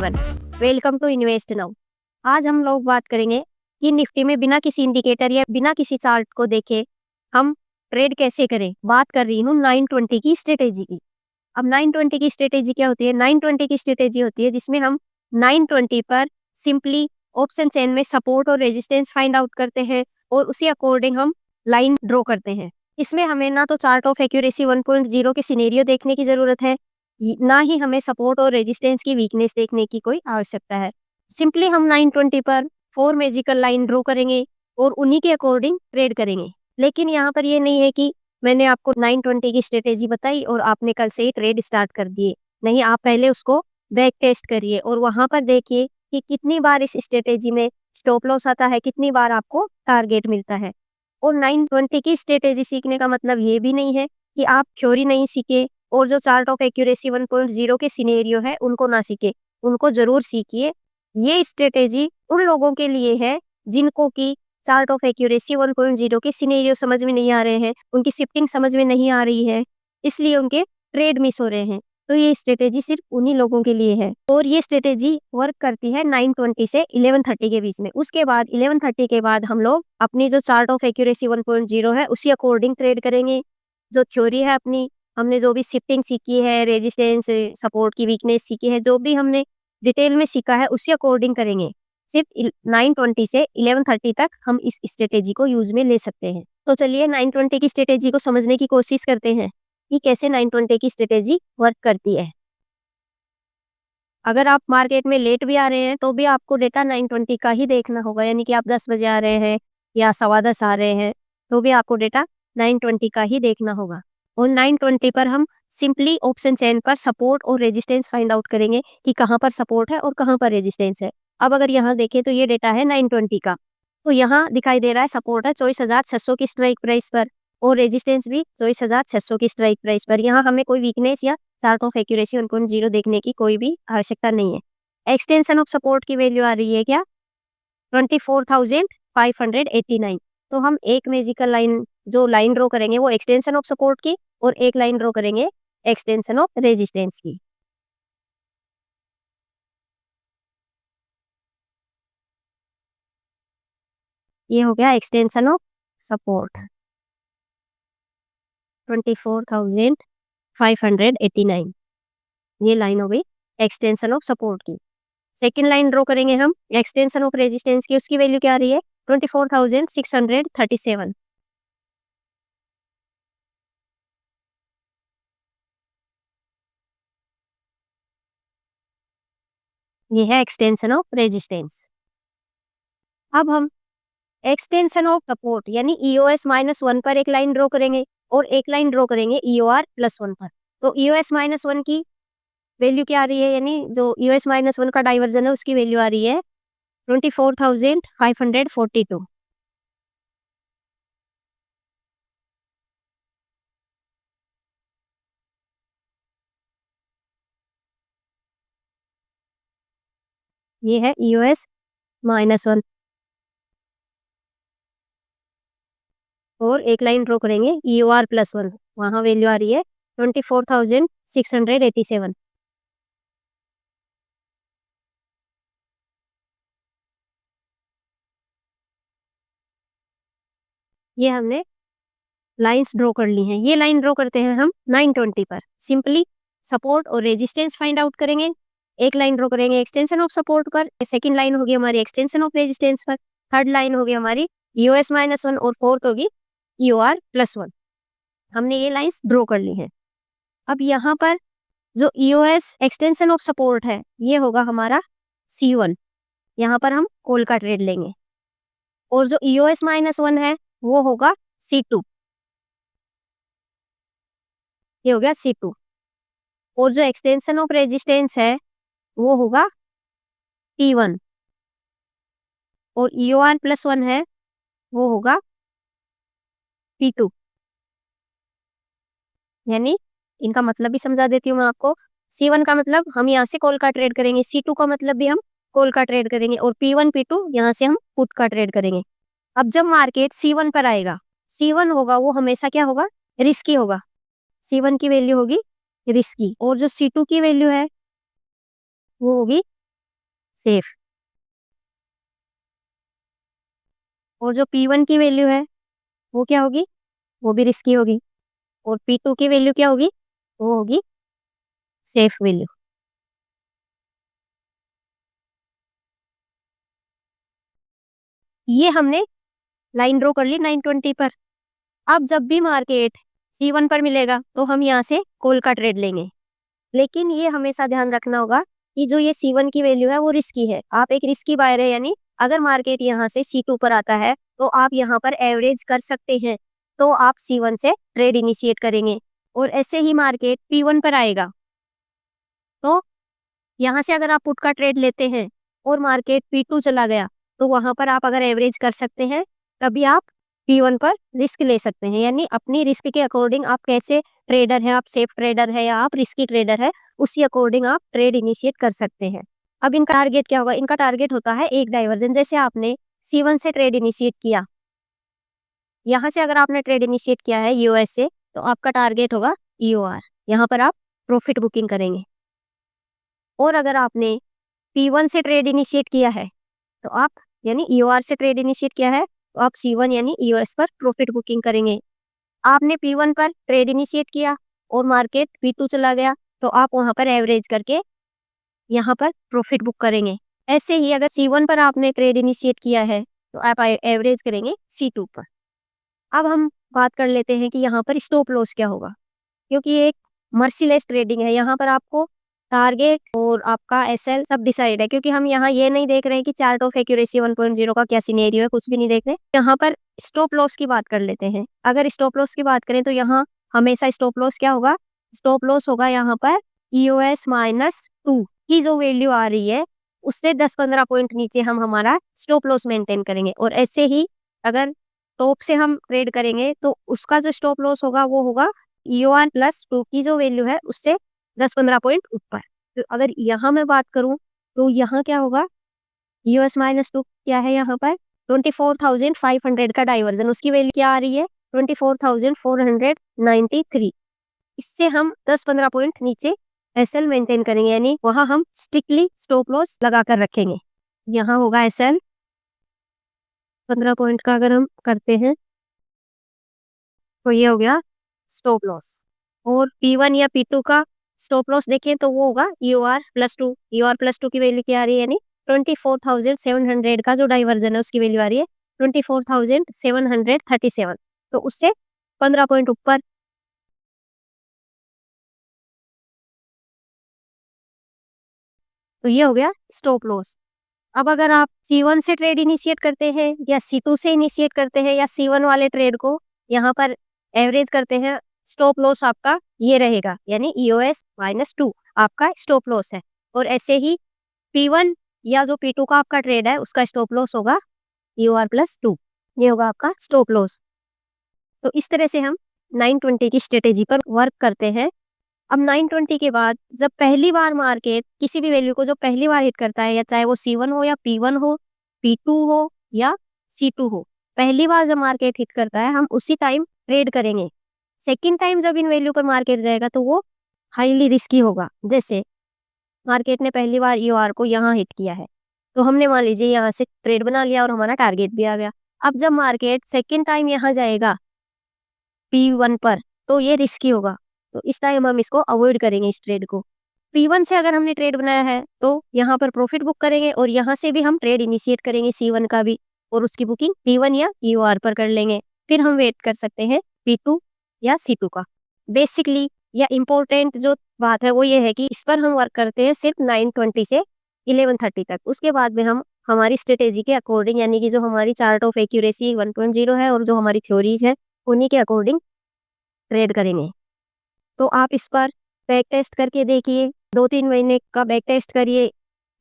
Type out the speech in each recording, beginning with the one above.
Everyone, welcome to invest now. आज हम लोग बात करेंगे कि निफ्टी में बिना किसी इंडिकेटर या बिना किसी चार्ट को देखे हम ट्रेड कैसे करें। बात कर रही हूँ 920 की स्ट्रेटेजी की। अब 920 की स्ट्रेटेजी क्या होती है? 920 की स्ट्रेटेजी होती है जिसमें हम 920 पर सिंपली ऑप्शन चेन में सपोर्ट और रेजिस्टेंस फाइंड आउट करते हैं और उसी अकॉर्डिंग हम लाइन ड्रॉ करते हैं। इसमें हमें ना तो चार्ट ऑफ एक्यूरेसी 1.0 के सिनेरियो देखने की जरूरत है, ना ही हमें सपोर्ट और रेजिस्टेंस की वीकनेस देखने की कोई आवश्यकता है। सिंपली हम 920 पर 4 मैजिकल लाइन ड्रॉ करेंगे और उन्हीं के अकॉर्डिंग ट्रेड करेंगे। लेकिन यहाँ पर ये नहीं है कि मैंने आपको 920 की स्ट्रेटेजी बताई और आपने कल से ही ट्रेड स्टार्ट कर दिए। नहीं, आप पहले उसको बैक टेस्ट करिए और वहां पर देखिए कि कितनी बार इस स्ट्रेटेजी में स्टॉप लॉस आता है, कितनी बार आपको टारगेट मिलता है। और 920 की स्ट्रेटेजी सीखने का मतलब ये भी नहीं है कि आप थ्योरी नहीं सीखे और जो चार्ट ऑफ एक्यूरेसी 1.0 के सिनेरियो है उनको ना सीखे, उनको जरूर सीखिए। ये स्ट्रेटेजी उन लोगों के लिए है जिनको की चार्ट ऑफ एक्यूरेसी 1.0 के सिनेरियो समझ में नहीं आ रहे हैं, उनकी शिफ्टिंग समझ में नहीं आ रही है, इसलिए उनके ट्रेड मिस हो रहे हैं। तो ये स्ट्रेटेजी सिर्फ उन्हीं लोगों के लिए है और ये स्ट्रेटेजी वर्क करती है 920 से 1130 के बीच में। उसके बाद 1130 के बाद हम लोग अपनी जो चार्ट ऑफ एक्यूरेसी 1.0 है उसी अकॉर्डिंग ट्रेड करेंगे। जो थ्योरी है अपनी, हमने जो भी शिफ्टिंग सीखी है, रेजिस्टेंस सपोर्ट की वीकनेस सीखी है, जो भी हमने डिटेल में सीखा है उसी अकॉर्डिंग करेंगे। सिर्फ 920 से 1130 तक हम इस स्ट्रेटेजी को यूज में ले सकते हैं। तो चलिए 920 की स्ट्रेटेजी को समझने की कोशिश करते हैं कि कैसे 920 की स्ट्रेटेजी वर्क करती है। अगर आप मार्केट में लेट भी आ रहे हैं तो भी आपको डेटा 920 का ही देखना होगा, यानी कि आप 10 बजे आ रहे हैं या 10:15 आ रहे हैं तो भी आपको डेटा 920 का ही देखना होगा। और 920 पर हम सिंपली ऑप्शन चेन पर सपोर्ट और रेजिस्टेंस फाइंड आउट करेंगे कि कहाँ पर सपोर्ट है और कहाँ पर रेजिस्टेंस है। अब अगर यहाँ देखें तो ये डेटा है 920 का, तो यहाँ दिखाई दे रहा है सपोर्ट है 24,600 की स्ट्राइक प्राइस पर और रेजिस्टेंस भी 24,600 की स्ट्राइक प्राइस पर। यहाँ हमें कोई वीकनेस या चार्ट ऑफ एक्यूरेसी 1.0 देखने की कोई भी आवश्यकता नहीं है। एक्सटेंशन ऑफ सपोर्ट की वैल्यू आ रही है क्या? 24,589। तो हम एक मैजिकल लाइन जो लाइन ड्रॉ करेंगे वो एक्सटेंशन ऑफ सपोर्ट की और एक लाइन ड्रॉ करेंगे एक्सटेंशन ऑफ रेजिस्टेंस की। ये हो गया एक्सटेंशन ऑफ सपोर्ट 24,589, ये लाइन हो गई एक्सटेंशन ऑफ सपोर्ट की। सेकेंड लाइन ड्रॉ करेंगे हम एक्सटेंशन ऑफ रेजिस्टेंस की, उसकी वैल्यू क्या आ रही है? 24,637। ये है एक्सटेंशन ऑफ रेजिस्टेंस। अब हम एक्सटेंशन ऑफ सपोर्ट यानी EOS -1 पर एक लाइन ड्रॉ करेंगे और एक लाइन ड्रॉ करेंगे EOR +1 पर। तो EOS -1 की वैल्यू क्या आ रही है, यानी जो EOS -1 का डाइवर्जन है उसकी वैल्यू आ रही है 24,542। ये है EOS -1 और एक लाइन ड्रॉ करेंगे EOR +1, वहां वैल्यू आ रही है 24,687। ये हमने लाइंस ड्रॉ कर ली हैं। ये लाइन ड्रॉ करते हैं हम 920 पर। सिंपली सपोर्ट और रेजिस्टेंस फाइंड आउट करेंगे। एक लाइन ड्रॉ करेंगे एक्सटेंशन ऑफ सपोर्ट पर, सेकंड लाइन होगी हमारी एक्सटेंशन ऑफ रेजिस्टेंस पर, थर्ड लाइन होगी हमारी EOS -1 और फोर्थ होगी EOR +1। हमने ये लाइंस ड्रॉ कर ली हैं। अब यहाँ पर जो EOS एक्सटेंशन ऑफ सपोर्ट है ये होगा हमारा C1, यहाँ पर हम कॉल का ट्रेड लेंगे। और जो EOS -1 है वो होगा C2, ये हो गया C2। और जो एक्सटेंशन ऑफ रेजिस्टेंस है वो होगा T1 और EOR +1 है वो होगा P2। यानी इनका मतलब भी समझा देती हूँ मैं आपको। C1 का मतलब हम यहाँ से कॉल का ट्रेड करेंगे, C2 का मतलब भी हम कॉल का ट्रेड करेंगे और P1 P2 यहाँ से हम पुट का ट्रेड करेंगे। अब जब मार्केट C1 पर आएगा, C1 होगा वो हमेशा क्या होगा? रिस्की होगा। C1 की वैल्यू होगी रिस्की और जो C2 की वैल्यू है वो होगी सेफ। और जो P1 की वैल्यू है वो क्या होगी, वो भी रिस्की होगी। और P2 की वैल्यू क्या होगी, वो होगी सेफ वैल्यू। ये हमने लाइन ड्रॉ कर ली 920 पर। अब जब भी मार्केट C1 पर मिलेगा तो हम यहाँ से कॉल का ट्रेड लेंगे। लेकिन ये हमेशा ध्यान रखना होगा कि जो ये C1 की वैल्यू है वो रिस्की है। आप एक रिस्की बायर है, यानी अगर मार्केट यहाँ से C2 पर आता है तो आप यहाँ पर एवरेज कर सकते हैं, तो आप C1 से ट्रेड इनिशिएट करेंगे। और ऐसे ही मार्केट P1 पर आएगा तो यहाँ से अगर आप पुट का ट्रेड लेते हैं और मार्केट P2 चला गया तो वहां पर आप अगर एवरेज कर सकते हैं तभी आप P1 पर रिस्क ले सकते हैं। यानी अपनी रिस्क के अकॉर्डिंग आप कैसे ट्रेडर हैं, आप सेफ ट्रेडर है या आप रिस्की ट्रेडर है, उसी अकॉर्डिंग आप ट्रेड इनिशिएट कर सकते हैं। अब इनका टारगेट क्या होगा, इनका टारगेट होता है एक डाइवर्जन। जैसे आपने C1 से ट्रेड इनिशिएट किया, यहाँ से अगर आपने ट्रेड इनिशिएट किया है EOS से, तो आपका टारगेट होगा EOR। यहाँ पर आप प्रॉफिट बुकिंग करेंगे। और अगर आपने P1 से ट्रेड इनिशिएट किया है तो आप यानी EOR से ट्रेड इनिशिएट किया है तो आप C1 यानी EOS पर प्रॉफिट बुकिंग करेंगे। आपने P1 पर ट्रेड इनिशिएट किया और मार्केट P2 चला गया तो आप वहां पर एवरेज करके यहाँ पर प्रॉफिट बुक करेंगे। ऐसे ही अगर C1 पर आपने ट्रेड इनिशिएट किया है तो आप एवरेज करेंगे C2 पर। अब हम बात कर लेते हैं कि यहाँ पर स्टॉप लॉस क्या होगा, क्योंकि ये एक मर्सीलेस ट्रेडिंग है। यहाँ पर आपको टारगेट और आपका SL सब डिसाइड है, क्योंकि हम यहाँ ये नहीं देख रहे हैं कि चार्ट ऑफ एक्यूरेसी 1.0 का क्या सिनेरियो है, कुछ भी नहीं देख रहे। यहाँ पर स्टॉप लॉस की बात कर लेते हैं। अगर स्टॉप लॉस की बात करें तो यहाँ हमेशा स्टॉप लॉस क्या होगा, स्टॉप लॉस होगा यहाँ पर EOS -2 की जो वैल्यू आ रही है उससे 10-15 पॉइंट नीचे हम हमारा स्टॉप लॉस मेंटेन करेंगे। और ऐसे ही अगर टॉप से हम ट्रेड करेंगे तो उसका जो स्टॉप लॉस होगा वो होगा EOR +2 की जो वैल्यू है उससे 10-15 पॉइंट ऊपर। तो अगर यहाँ मैं बात करूं तो यहाँ क्या होगा, EOS -2 क्या है, यहाँ पर 24,500 का डाइवर्जन, उसकी वैल्यू क्या आ रही है 24,493। इससे हम 10-15 पॉइंट नीचे SL मेंटेन करेंगे, यानी वहां हम स्ट्रिक्टली स्टॉप लॉस लगा कर रखेंगे। यहाँ होगा SL 15 पॉइंट का अगर हम करते हैं तो ये हो गया स्टॉप लॉस। और P1 या P2 का स्टॉप लॉस देखें तो वो होगा EOR +2। EOR +2 की वैल्यू क्या आ रही है, यानी 24,700 का जो डाइवर्जन है उसकी वैल्यू आ रही है 24,737। तो उससे 15 पॉइंट ऊपर। तो ये हो गया स्टॉप लॉस। अब अगर आप C1 से ट्रेड इनिशिएट करते हैं या C2 से इनिशिएट करते हैं या C1 वाले ट्रेड को यहाँ पर एवरेज करते हैं, स्टॉप लॉस आपका ये रहेगा, यानी EOS -2 आपका स्टॉप लॉस है। और ऐसे ही P1 या जो P2 का आपका ट्रेड है उसका स्टॉप लॉस होगा EOR +2, ये होगा आपका स्टॉप लॉस। तो इस तरह से हम 920 की स्ट्रेटेजी पर वर्क करते हैं। अब 920 के बाद जब पहली बार मार्केट किसी भी वैल्यू को जो पहली बार हिट करता है, या चाहे वो C1 हो या P1 हो, P2 हो या C2 हो, पहली बार जब मार्केट हिट करता है हम उसी टाइम ट्रेड करेंगे। सेकेंड टाइम जब इन वैल्यू पर मार्केट रहेगा तो वो हाईली रिस्की होगा। जैसे मार्केट ने पहली बार EOR को यहाँ हिट किया है तो हमने मान लीजिए यहाँ से ट्रेड बना लिया और हमारा टारगेट भी आ गया। अब जब मार्केट सेकेंड टाइम यहाँ जाएगा P1 पर तो ये रिस्की होगा, तो इस टाइम हम इसको अवॉइड करेंगे इस ट्रेड को। P1 से अगर हमने ट्रेड बनाया है तो यहाँ पर प्रॉफिट बुक करेंगे और यहाँ से भी हम ट्रेड इनिशिएट करेंगे C1 का भी, और उसकी बुकिंग P1 या EOR पर कर लेंगे। फिर हम वेट कर सकते हैं P2 या C2 का। बेसिकली या इम्पोर्टेंट जो बात है वो ये है कि इस पर हम वर्क करते हैं सिर्फ 920 से 1130 तक। उसके बाद में हम हमारी स्ट्रेटेजी के अकॉर्डिंग, यानी कि जो हमारी चार्ट ऑफ एक्यूरेसी 1.0 है और जो हमारी थ्योरीज है उन्हीं के अकॉर्डिंग ट्रेड करेंगे। तो आप इस पर बैक टेस्ट करके देखिए, 2-3 महीने का बैक टेस्ट करिए,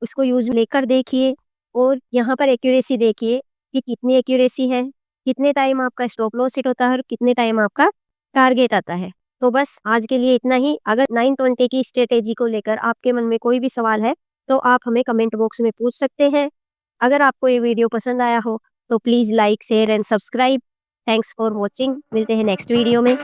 उसको यूज लेकर देखिए और यहाँ पर एक्यूरेसी देखिए कि कितनी एक्यूरेसी है, कितने टाइम आपका स्टॉप लॉस हिट होता है और कितने टाइम आपका टारगेट आता है। तो बस आज के लिए इतना ही। अगर 920 की स्ट्रेटेजी को लेकर आपके मन में कोई भी सवाल है तो आप हमें कमेंट बॉक्स में पूछ सकते हैं। अगर आपको ये वीडियो पसंद आया हो तो please like, share and subscribe. Thanks for watching. मिलते हैं नेक्स्ट वीडियो में।